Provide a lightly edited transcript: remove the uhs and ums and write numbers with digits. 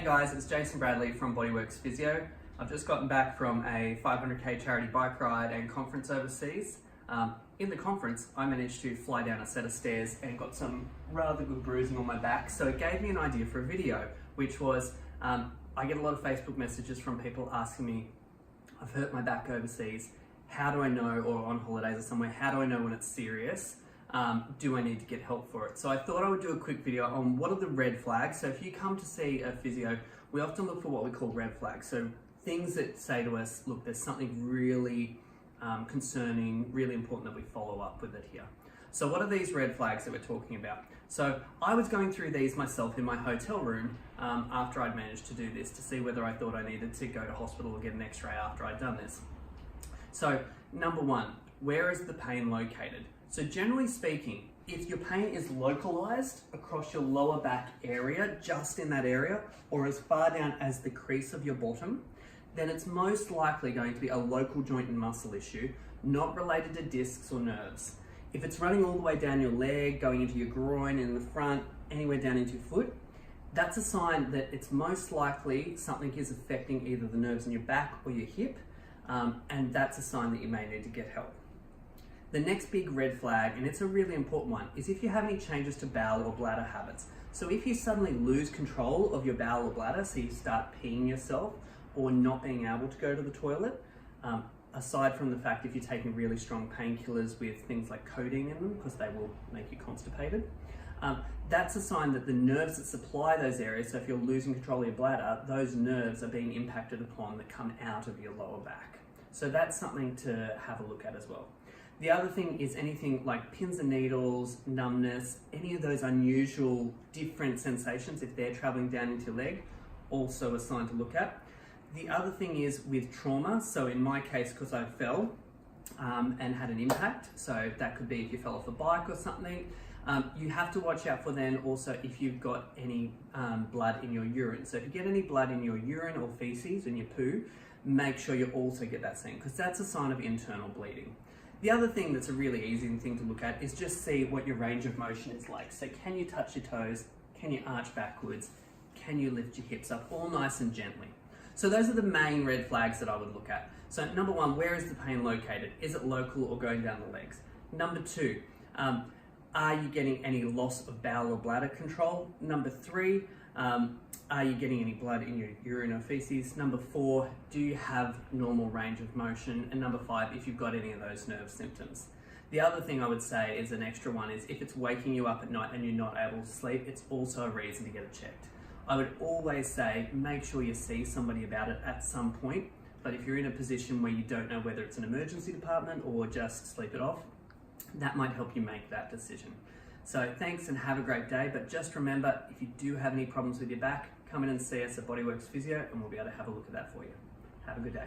guys, it's Jason Bradley from BodyWorx Physio. I've just gotten back from a 500k charity bike ride and conference overseas. In the conference, I managed to fly down a set of stairs and got some rather good bruising on my back. So it gave me an idea for a video, which was, I get a lot of Facebook messages from people asking me, I've hurt my back overseas, how do I know, or on holidays or somewhere, how do I know when it's serious? Do I need to get help for it? So I thought I would do a quick video on what are the red flags. So if you come to see a physio, we often look for what we call red flags. So things that say to us, look, there's something really concerning, really important that we follow up with it here. So what are these red flags that we're talking about? So I was going through these myself in my hotel room after I'd managed to do this to see whether I thought I needed to go to hospital or get an x-ray after I'd done this. So number one, where is the pain located? So generally speaking, if your pain is localized across your lower back area, just in that area, or as far down as the crease of your bottom, then it's most likely going to be a local joint and muscle issue, not related to discs or nerves. If it's running all the way down your leg, going into your groin, in the front, anywhere down into your foot, that's a sign that it's most likely something is affecting either the nerves in your back or your hip, and that's a sign that you may need to get help. The next big red flag, and it's a really important one, is if you have any changes to bowel or bladder habits. So if you suddenly lose control of your bowel or bladder, so you start peeing yourself or not being able to go to the toilet, aside from the fact if you're taking really strong painkillers with things like codeine in them, because they will make you constipated, that's a sign that the nerves that supply those areas, so if you're losing control of your bladder, those nerves are being impacted upon that come out of your lower back. So that's something to have a look at as well. The other thing is anything like pins and needles, numbness, any of those unusual different sensations, if they're traveling down into your leg, also a sign to look at. The other thing is with trauma. So in my case, because I fell and had an impact, so that could be if you fell off a bike or something, you have to watch out for then also if you've got any blood in your urine. So if you get any blood in your urine or feces, in your poo, make sure you also get that seen, because that's a sign of internal bleeding. The other thing that's a really easy thing to look at is just see what your range of motion is like. So can you touch your toes? Can you arch backwards? Can you lift your hips up? All nice and gently. So those are the main red flags that I would look at. So number one, where is the pain located? Is it local or going down the legs? Number two, are you getting any loss of bowel or bladder control? Number three, are you getting any blood in your urine or feces? Number four, do you have normal range of motion? And number five, if you've got any of those nerve symptoms. The other thing I would say is an extra one is if it's waking you up at night and you're not able to sleep, it's also a reason to get it checked. I would always say, make sure you see somebody about it at some point. But if you're in a position where you don't know whether it's an emergency department or just sleep it off, that might help you make that decision. So thanks and have a great day. But just remember, if you do have any problems with your back, come in and see us at BodyWorx Physio and we'll be able to have a look at that for you. Have a good day.